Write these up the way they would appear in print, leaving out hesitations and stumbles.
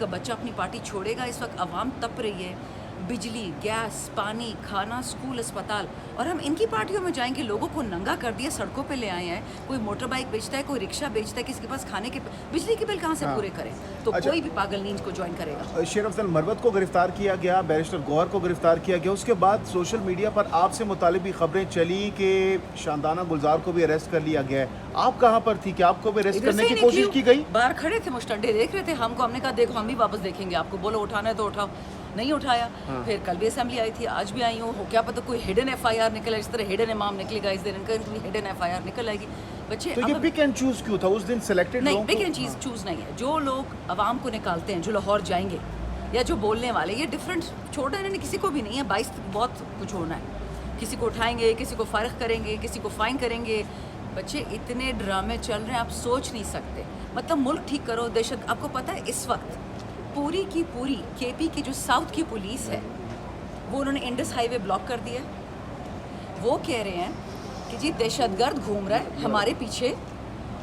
का बच्चा अपनी पार्टी छोड़ेगा। इस वक्त आवाम तप रही है, बिजली, गैस, पानी, खाना, स्कूल, अस्पताल, और हम इनकी पार्टियों में जाएंगे। लोगों को नंगा कर दिया, सड़कों पे ले आए हैं। कोई मोटर बाइक बेचता है, कोई रिक्शा बेचता है, किसी के पास खाने के बिजली के बिल कहाँ से पूरे करें? तो अच्छा। कोई भी पागल नींद को ज्वाइन करेगा। शेर अफजल मरवत को गिरफ्तार किया गया, बैरिस्टर गौहर को गिरफ्तार किया गया। उसके बाद सोशल मीडिया पर आपसे मुतालिब भी खबरें चली कि शानदाना गुलजार को भी अरेस्ट कर लिया गया है। आप कहाँ पर थी? कि आपको भी अरेस्ट इधर करने से की ही कोशिश निकली, की गई? बाहर खड़े थे, मुस्टंडे देख रहे थे हमको। हमने कहा देखो हम भी वापस देखेंगे आपको, बोलो उठाना है तो उठाओ। नहीं उठाया। फिर कल भी असेंबली आई थी, आज भी आई हूँ। हो क्या पता कोई हिडन एफआईआर निकला, इस तरह हिडन इमाम निकलेगा इस दिन, इनका हिडन एफआईआर निकल आएगी। बच्चे तो ये पिक एंड चूज क्यों था? उस दिन सिलेक्टेड नहीं, लोगों पिक को एंड चीज चूज नहीं है। जो लोग आवाम को निकालते हैं, जो लाहौर जाएंगे या जो बोलने वाले, ये डिफरेंट छोड़ना इन्होंने किसी को भी नहीं है। 22 बहुत कुछ होना है। किसी को उठाएंगे, किसी को फारिग करेंगे, किसी को फाइन करेंगे। बच्चे इतने ड्रामे चल रहे हैं, आप सोच नहीं सकते। मतलब मुल्क ठीक करो, दहशत। आपको पता है इस वक्त पूरी की पूरी केपी की जो साउथ की पुलिस है, वो उन्होंने इंडस हाईवे ब्लॉक कर दिया। वो कह रहे हैं कि जी दहशतगर्द घूम रहा है हमारे पीछे,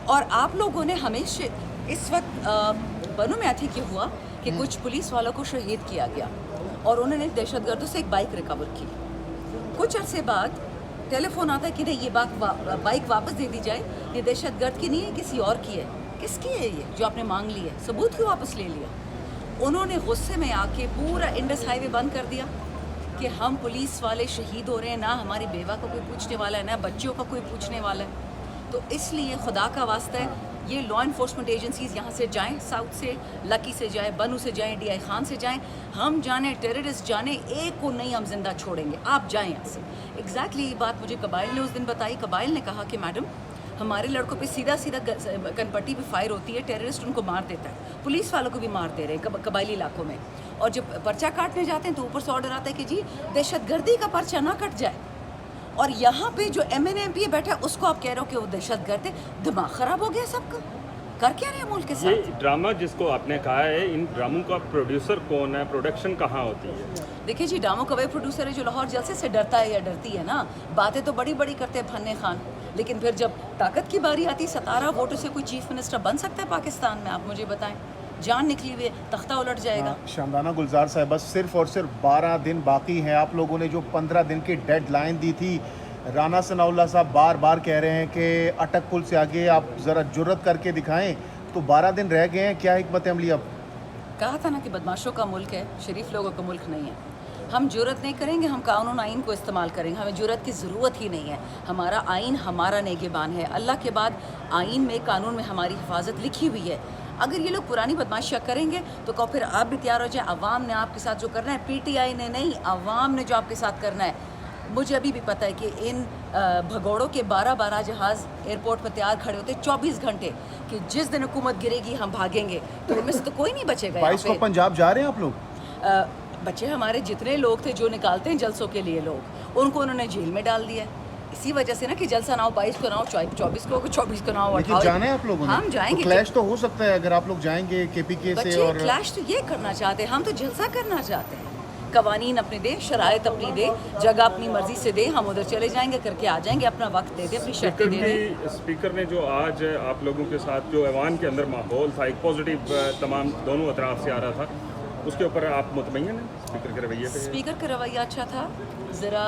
और आप लोगों ने हमेशा इस वक्त बनो में थी कि हुआ कि कुछ पुलिस वालों को शहीद किया गया और उन्होंने दहशतगर्दों से एक बाइक रिकवर की। कुछ अरसे बाद टेलीफोन आता है कि नहीं, ये बाइक वापस दे दी जाए, ये दहशतगर्द की नहीं है, किसी और की है। किसकी है ये जो आपने मांग ली है? सबूत क्यों वापस ले लिया? उन्होंने गुस्से में आके पूरा इंडस हाईवे बंद कर दिया कि हम पुलिस वाले शहीद हो रहे हैं, ना हमारी बेवा का कोई पूछने वाला है, ना बच्चियों का कोई पूछने वाला है। तो इसलिए खुदा का वास्ता है, ये लॉ इन्फोर्समेंट एजेंसीज यहाँ से जाएं, साउथ से, लकी से जाएं, बनू से जाएं, DI खान से जाएं। हम जाने, टेररिस्ट जाने, एक को नहीं हम जिंदा छोड़ेंगे। आप जाएं यहाँ से। एग्जैक्टली ये बात मुझे कबाइल ने उस दिन बताई। कबाइल ने कहा कि मैडम, हमारे लड़कों पे सीधा सीधा कनपट्टी पे फायर होती है, टेररिस्ट उनको मार देता है, पुलिस वालों को भी मार दे रहे हैं कबायली इलाकों में। और जब पर्चा काटने जाते हैं तो ऊपर से ऑर्डर आता है कि जी दहशतगर्दी का पर्चा ना कट जाए। और यहाँ पे जो MNA MP बैठा है उसको आप कह रहे हो कि वो दहशतगर्द है। दिमाग खराब हो गया सबका। कर क्या रहे हैं मुल्क के ये साथ? ड्रामा जिसको आपने कहा है, इन ड्रामों का प्रोड्यूसर कौन है? प्रोडक्शन कहाँ होती है? देखिए जी, ड्रामों का वही प्रोड्यूसर है जो लाहौर जलसे से डरता है या डरती है ना। बातें तो बड़ी बड़ी करते हैं फन्ने खान, लेकिन फिर जब ताकत की बारी आती, 17 वोटों से कोई चीफ मिनिस्टर बन सकता है पाकिस्तान में? आप मुझे बताएं। जान निकली हुई है, तख्ता उलट जाएगा। शानदाना गुलजार साहब, बस सिर्फ और सिर्फ 12 दिन बाकी हैं। आप लोगों ने जो 15 दिन की डेडलाइन दी थी, राना सनाउल्लाह साहब बार बार कह रहे हैं कि अटक पुल से आगे आप ज़रा जुर्रत करके दिखाएं। तो 12 दिन रह गए हैं, क्या हिकमत अमली? अब कहा था ना कि बदमाशों का मुल्क है, शरीफ लोगों का मुल्क नहीं है। हम जुर्रत नहीं करेंगे, हम कानून आइन को इस्तेमाल करेंगे। हमें जुर्रत की ज़रूरत ही नहीं है। हमारा आइन हमारा नेगेबान है। अल्लाह के बाद आइन में, कानून में हमारी हिफाजत लिखी हुई है। अगर ये लोग पुरानी बदमाशियाँ करेंगे तो कहो फिर आप भी तैयार हो जाए। अवाम ने आपके साथ जो करना है, PTI ने नहीं, अवाम ने जो आपके साथ करना है। मुझे अभी भी पता है कि इन भगोड़ों के 12 जहाज़ एयरपोर्ट पर तैयार खड़े होते 24 घंटे कि जिस दिन हुकूमत गिरेगी हम भागेंगे। तो इनमें से तो कोई नहीं बचेगा। 22 को पंजाब जा रहे हैं आप लोग? बच्चे हमारे जितने लोग थे जो निकालते हैं जलसों के लिए लोग, उनको उन्होंने जेल में डाल दिया। इसी वजह से ना कि जलसा ना हो 22 को, ना हो 24 को, 24 को ना हो 28। लेकिन जाना है आप लोगों ने? हम जाएंगे। तो क्लैश तो हो सकता है अगर आप लोग जाएंगे KPK से। बच्चे और क्लैश तो ये करना चाहते हैं, हम तो जलसा करना चाहते हैं। कवानीन अपने दे, शराइत अपनी दे, जगह अपनी मर्जी से दे, हम उधर चले जाएंगे, करके आ जाएंगे। अपना वक्त दे दे, अपनी शर्तें दे दे। स्पीकर ने जो आज आप लोगों के साथ जो ऐवान के अंदर माहौल था, एक पॉजिटिव तमाम दोनों अतराफ से आ रहा था, उसके ऊपर आप मुतमईन हैं स्पीकर के रवैये पे? स्पीकर का रवैया अच्छा था। ज़रा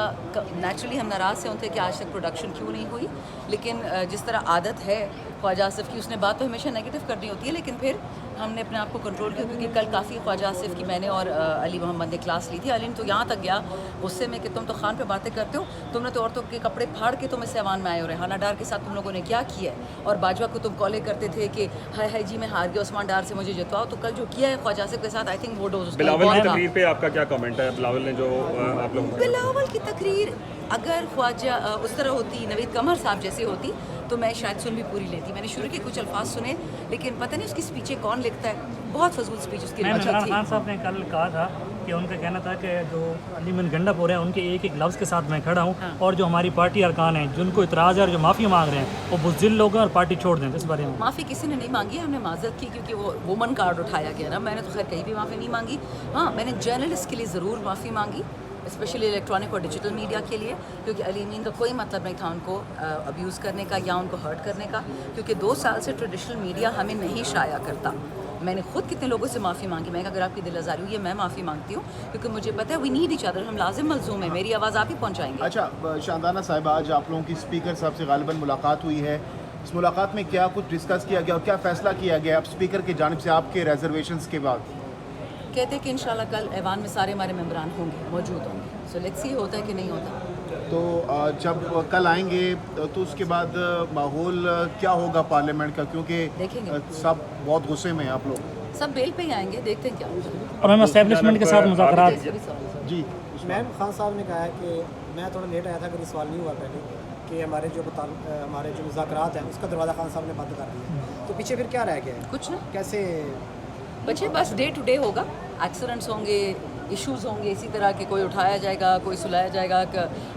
नेचुरली हम नाराज़ से होते कि आज तक प्रोडक्शन क्यों नहीं हुई, लेकिन जिस तरह आदत है ख्वाजा आसिफ की, उसने बात तो हमेशा नेगेटिव करनी होती है, लेकिन फिर हमने अपने आप को कंट्रोल किया। क्योंकि कल काफ़ी ख्वाजा आसिफ की मैंने और अली मोहम्मद ने क्लास ली थी। अली तो यहाँ तक गया गुस्से में कि तुम तो खान पे बातें करते हो, तुमने तो औरतों के कपड़े फाड़ के तुम इस ऐवान में आए हो। रेहाना डार के साथ तुम लोगों ने क्या किया है? और बाजवा को तुम कॉलें करते थे कि हाय हाय जी मैं हार गया, उस्मान डार से मुझे जितवाओ। तो कल जो किया है ख्वाजा आसिफ के साथ, आई थिंक वो डोज बिलावल की तकरीर पे आपका क्या कमेंट है? बिलावल ने जो आप लोगों को, बिलावल की तकरीर अगर ख्वाजा उस तरह होती, नवीद कमर साहब जैसे होती, तो मैं शायद सुन भी पूरी लेती। मैंने शुरू के कुछ अल्फाज सुने, लेकिन पता नहीं उसकी स्पीचें कौन लिखता है। बहुत फजूल स्पीच उसकी इमरान थी। खान साहब ने कल कहा था कि उनका कहना था कि जो अली मन गंडापुर है उनके एक एक लफ्ज़ के साथ मैं खड़ा हूँ। हाँ। और जो हमारी पार्टी अरकान हैं जिनको इतराज़ है और जो माफ़ी मांग रहे हैं वो बुज़दिल लोग हैं और पार्टी छोड़ दें। इस बारे में माफ़ी किसी ने नहीं मांगी, हमने माजरत की क्योंकि वो वुमन कार्ड उठाया गया ना। मैंने तो खैर कहीं भी माफ़ी नहीं मांगी। हाँ, मैंने जर्नलिस्ट के लिए ज़रूर माफ़ी मांगी, स्पेशली इलेक्ट्रॉनिक और डिजिटल मीडिया के लिए, क्योंकि अली अमीन का कोई मतलब नहीं था उनको अब्यूज़ करने का या उनको हर्ट करने का। क्योंकि 2 साल से ट्रेडिशनल मीडिया हमें नहीं शाया करता। मैंने खुद कितने लोगों से माफ़ी मांगी। मैं अगर आपकी दिल आज़ारी हुई है मैं माफ़ी मांगती हूँ, क्योंकि मुझे पता है वी नीड ईच अदर, हम लाजिम मलजूम है, मेरी आवाज़ आप ही पहुँचाएंगे। अच्छा शांदाना साहब, आज आप लोगों की स्पीकर साहब से गालिबन मुलाकात हुई है, इस मुलाकात में क्या कुछ डिस्कस किया गया और क्या फ़ैसला किया गया आप स्पीकर की जानिब से आपके रिजर्वेशंस के बाद? कहते हैं कि इंशाल्लाह कल ऐवान में सारे हमारे मेम्बरान होंगे, मौजूद होंगे। सो लेट्स सी होता है कि नहीं होता। तो जब कल आएंगे तो उसके बाद माहौल क्या होगा पार्लियामेंट का, क्योंकि देखेंगे। सब बहुत गुस्से में हैं आप लोग। सब बेल पे ही आएंगे, देखते हैं क्या होता है। और हम एस्टेब्लिशमेंट के साथ मुज़ाकरात। जी मैम, खान साहब ने कहा है कि मैं थोड़ा लेट आया था, अगर ये सवाल नहीं हुआ पहले, कि हमारे जो मुज़ाकरात हैं उसका दरवाज़ा खान साहब ने बंद कर दिया, तो पीछे फिर क्या रह गया है? कुछ ना कैसे? बच्चे बस डे टू डे होगा, एक्सीडेंट्स होंगे, इश्यूज होंगे, इसी तरह के कोई उठाया जाएगा, कोई सुलाया जाएगा।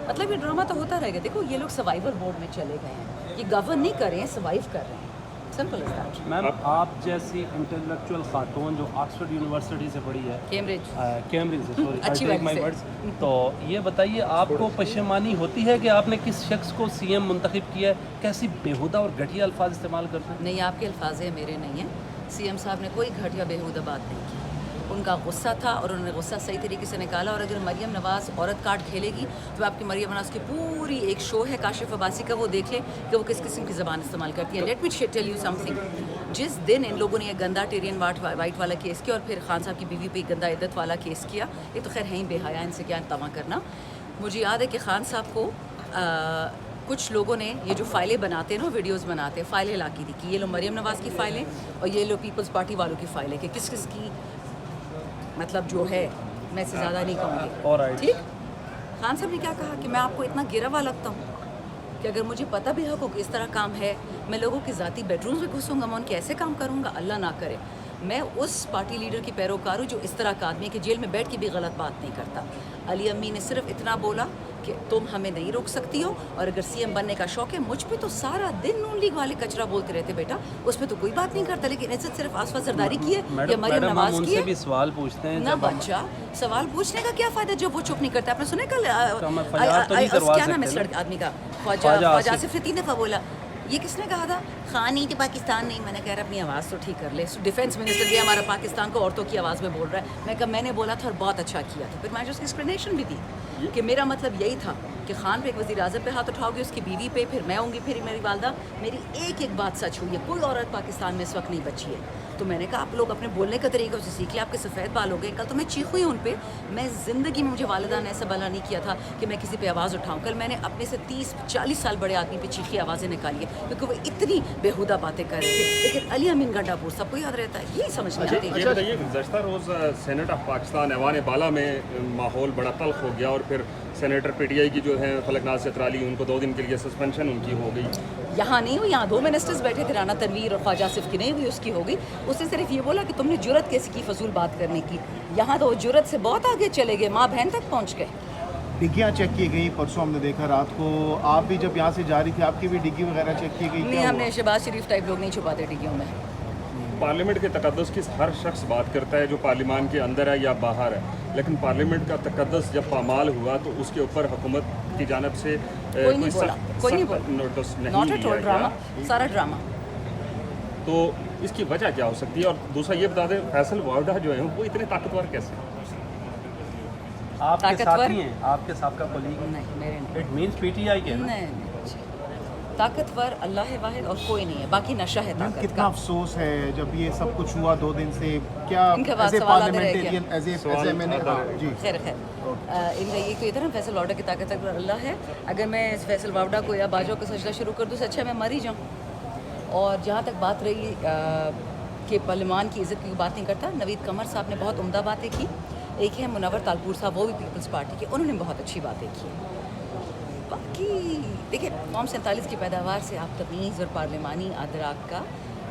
मतलब ये ड्रामा तो होता रहेगा। देखो ये लोग सर्वाइवर बोर्ड में चले गए हैं, ये गवर्न नहीं कर रहे हैं, सर्वाइव कर रहे हैं, सिंपल एज दैट। मैम, आप जैसी इंटेलेक्चुअल खातून जो ऑक्सफोर्ड यूनिवर्सिटी से पढ़ी है, कैम्ब्रिज से, अच्छी सॉरी, बात माय से। वर्ड्स, तो ये बताइए आपको पशेमानी होती है कि आपने किस शख्स को सीएम मुंतखब किया है? कैसी बेहुदा और घटिया अल्फाज इस्तेमाल करते हैं? नहीं, आपके अल्फाज हैं, मेरे नहीं हैं। सीएम साहब ने कोई घटिया बेहुदा बात नहीं की, उनका गुस्सा था और उन्होंने गुस्सा सही तरीके से निकाला। और अगर मरियम नवाज़ औरत कार्ड खेलेगी तो आपकी मरियम नवाज़ की पूरी एक शो है काशिफ अब्बासी का, वो देख लें कि वो किस किस्म की ज़बान इस्तेमाल करती है। Let me tell you something, जिस दिन इन लोगों ने ये गंदा टेरियन वाइट वाला केस किया और फिर खान साहब की बीवी पे गंदा इद्दत वाला केस किया, ये तो खैर है ही बेहया, इनसे क्या तमा करना। मुझे याद है कि खान साहब को कुछ लोगों ने ये जो फाइलें बनाते हैं ना, वीडियोस बनाते हैं, फाइलें ला की थी कि ये लो मरियम नवाज़ की फ़ाइलें और ये लो पीपल्स पार्टी वालों की फ़ाइलें, कि किस किस की मतलब जो है, मैं इससे ज़्यादा नहीं कहूँगी। Alright. ठीक, खान साहब ने क्या कहा कि मैं आपको इतना गिरा हुआ लगता हूँ कि अगर मुझे पता भी हो कि इस तरह काम है, मैं लोगों के ज़ाती बेडरूम्स में घुसूँगा, मैं उनके ऐसे काम करूँगा, अल्लाह ना करे। मैं उस पार्टी लीडर की पैरोकार हूँ जो इस तरह का आदमी है कि जेल में बैठ के भी गलत बात नहीं करता। अली अम्मी ने सिर्फ इतना बोला कि तुम हमें नहीं रोक सकती हो, और अगर सीएम बनने का शौक है, मुझ पे तो सारा दिन नून लीग वाले कचरा बोलते रहते बेटा, उस पर तो कोई बात नहीं करता। लेकिन इज्जत सिर्फ आसफा जरदारी की है या मरियम नवाज की है? भी सवाल पूछते हैं ना जब हम- बच्चा, सवाल पूछने का क्या फायदा जब वो चुप नहीं करता। आपने सुने कल तो हम FIR तो नहीं करवा क्या नाम है इस सकते लड़के आदमी का, ख्वाजा ख्वाजा आसिफ। आसिफ ने 3 दफ़ा बोला। ये किसने कहा था? खान नहीं तो पाकिस्तान नहीं। मैंने कह रहा अपनी आवाज़ तो ठीक कर ले। डिफेंस मिनिस्टर ये हमारा पाकिस्तान को औरतों की आवाज़ में बोल रहा है। मैं कहा मैंने बोला था और बहुत अच्छा किया था। फिर मैंने उसकी एक्सप्लेनेशन भी दी कि मेरा मतलब यही था कि खान पे एक वज़ीर आज़म पे हाथ उठाओगे, उसकी बीवी पे, फिर मैं होंगी, फिर मेरी वालदा। मेरी एक एक बात सच हुई है, कोई औरत पाकिस्तान में इस वक्त नहीं बची है। तो मैंने कहा आप लोग अपने बोलने का तरीका उसे सीख लिया, आपके सफ़ेद बाल हो गए। कल तो मैं चीख हुई उन पे, मैं ज़िंदगी में मुझे वालिदा ने ऐसा भला नहीं किया था कि मैं किसी पे आवाज़ उठाऊँ। कल मैंने अपने से 30-40 साल बड़े आदमी पे चीखी आवाज़ें निकाली है क्योंकि वो इतनी बेहुदा बातें कर रहे थे। लेकिन अली अमीन गंडापुर सबको याद रहता है, यही समझ नहीं आती। ये बताइए, गुज़श्ता रोज़ सेनेट ऑफ पाकिस्तान ऐवान बाला में माहौल बड़ा तल्ख हो गया और फिर सेनेटर पीटीआई की जो है फलकनाज सतराली, उनको 2 दिन के लिए सस्पेंशन उनकी हो गई। यहाँ नहीं हुई, यहाँ 2 मिनिस्टर्स बैठे थे, राना तनवीर और ख्वाजा आसिफ की नहीं हुई, उसकी हो गई। उसने सिर्फ ये बोला कि तुमने जुर्रत कैसी की फजूल बात करने की। यहाँ तो वो जुर्रत से बहुत आगे चले गए, माँ बहन तक पहुँच गए। डिग्गियाँ चेक की गई परसों, हमने देखा रात को आप भी जब यहाँ से जा रही थी आपकी भी डिग्गी वगैरह चेक की गई? नहीं, क्या हमने हुआ? शहबाज शरीफ टाइप लोग नहीं छुपाते डिग्गियों में। पार्लियामेंट के तकद्दुस की हर शख्स बात करता है जो पार्लियामान के अंदर है या बाहर है, लेकिन पार्लियामेंट का तकद्दुस जब पामाल हुआ तो उसके ऊपर हुकूमत की जानब से कोई नहीं बोला, कोई नहीं बोला, नोटिस नॉट नहीं एट ऑल, लिया ड्रामा, गया। सारा ड्रामा। तो इसकी वजह क्या हो सकती है? और दूसरा ये बता दें, फैसल वावडा जो है वो इतने ताकतवर कैसे हैं? आपके ताकतवर? साथी हैं, आपके साथ का कोलीग? नहीं, मेरे नहीं। इट मींस पीटीआई के ना? नहीं, नहीं। ताकतवर अल्लाह है वाहिद और कोई नहीं है, बाकी नशा है मैम, ताकत कितना का। अफसोस है जब ये सब कुछ हुआ 2 दिन से, क्या इनके बाद एज ए सवाल आते रह पार्लियामेंटेरियन, एज ए मैंने जी खैर इनका ये तो इधर फैसल वावडा की ताकत अल्लाह है। अगर मैं इस फैसल वावडा को या बाजों को सजदा शुरू कर दूँ तो अच्छा मैं मर ही जाऊँ। और जहाँ तक बात रही कि पार्लियामान की इज़्ज़त की बात नहीं करता, नवीद कमर साहब ने बहुत उम्दा बातें की। एक है मुनव्वर तालपुर साहब, वो भी पीपल्स पार्टी के, उन्होंने बहुत अच्छी बातें की। बाकी देखिए, कौम 47 की पैदावार से आप तमीज़ और पार्लियामानी अदराक का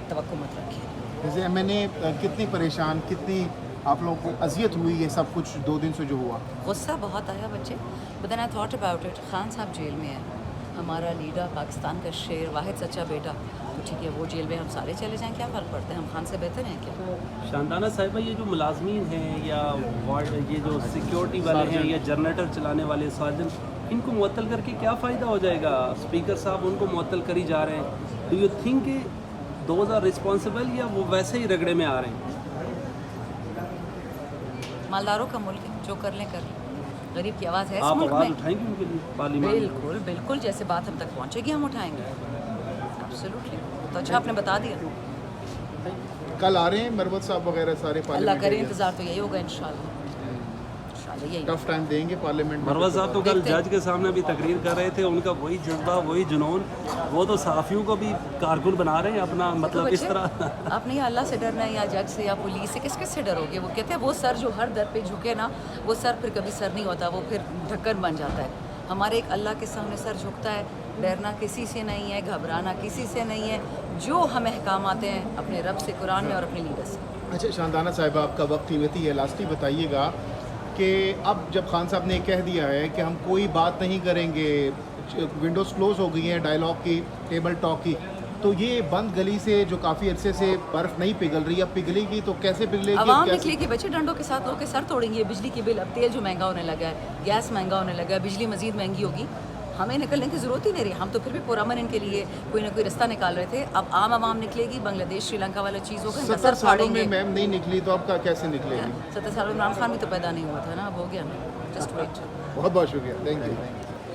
तवक्को मत रखिए। जैसे मैंने कितनी परेशान, कितनी आप लोगों को अजियत हुई ये सब कुछ 2 दिन से जो हुआ? गुस्सा बहुत आया बच्चे, but then I thought about it. Khan साहब जेल में है, हमारा लीडर, पाकिस्तान का शेर, वाहिद सच्चा बेटा, तो ठीक है वो जेल में, हम सारे चले जाएं, क्या फ़र्क पड़ता है? हम खान से बेहतर हैं क्या? शानदाना साहिबा, ये जो मुलाजमीन हैं या ये जो सिक्योरिटी वाले हैं या जनरेटर चलाने वाले सार्जन, इनको मुअत्तल करके क्या फ़ायदा हो जाएगा? स्पीकर साहब उनको मुअत्तल करी जा रहे हैं। Do you think those are responsible या वो वैसे ही रगड़े में आ रहे हैं? मालदारों का मुल्क है, जो कर लें कर लें। गरीब की आवाज़ है इस आप मुल्क आवाज़ में। उठाएंगे उनके लिए पार्लियामेंट में? बिल्कुल बिल्कुल, जैसे बात हम तक पहुंचेगी हम उठाएंगे। एब्सोल्युटली। तो अच्छा आपने बता दिया। कल आ रहे हैं मरवत साहब वगैरह सारे अल्लाह करे, पार्लियामेंटेरियंस? इंतज़ार तो यही होगा इंशाल्लाह। यही टफ टाइम देंगे पार्लियामेंट में? मरवा साहब तो कल देखते हैं। जज के सामने भी तकरीर कर रहे थे, उनका वही जज्बा वही जुनून, वो तो सहाफ़ियों को भी कारकुन बना रहे हैं अपना, मतलब इस तरह। आपने या अल्लाह से डरना है या जज से या पुलिस से, किस किस से डरोगे? वो कहते हैं वो सर जो हर दर पे झुके ना, वो सर फिर कभी सर नहीं होता, वो फिर ढक्कन बन जाता है। हमारे एक अल्लाह के सामने सर झुकता है, डरना किसी से नहीं है, घबराना किसी से नहीं है। जो हम अहकाम आते हैं अपने रब से, कुरान में और अपने लीडर से। अच्छा शानदाना साहिबा, आपका वक्त कीमती है, लास्ट ही बताइएगा कि अब जब खान साहब ने कह दिया है कि हम कोई बात नहीं करेंगे, विंडोज़ क्लोज हो गई हैं डायलॉग की, टेबल टॉक की, तो ये बंद गली से जो काफ़ी अरसे से बर्फ़ नहीं पिघल रही, अब पिघलेगी तो कैसे पिघलेगी? आवाम कैसे? निकलेगी बच्चे, डंडों के साथ लोग के सर तोड़ेंगे। बिजली की बिल, अब तेल जो महंगा होने लगा है, गैस महंगा होने लगा है, बिजली मजीद महंगी होगी। हमें निकलने की ज़रूरत ही नहीं रही। हम तो फिर भी पुरअमन इनके लिए कोई ना कोई रास्ता निकाल रहे थे। अब आम आवाम निकलेगी, बांग्लादेश श्रीलंका वाला चीज़ होगा, इनका 70 सर सालों में फाड़ेंगे। मैम नहीं निकली तो अब कैसे निकलेगी? 70 सालों में इमरान खान भी तो पैदा नहीं हुआ था ना, अब हो गया ना, जस्ट वेट। बहुत बहुत शुक्रिया, थैंक यू।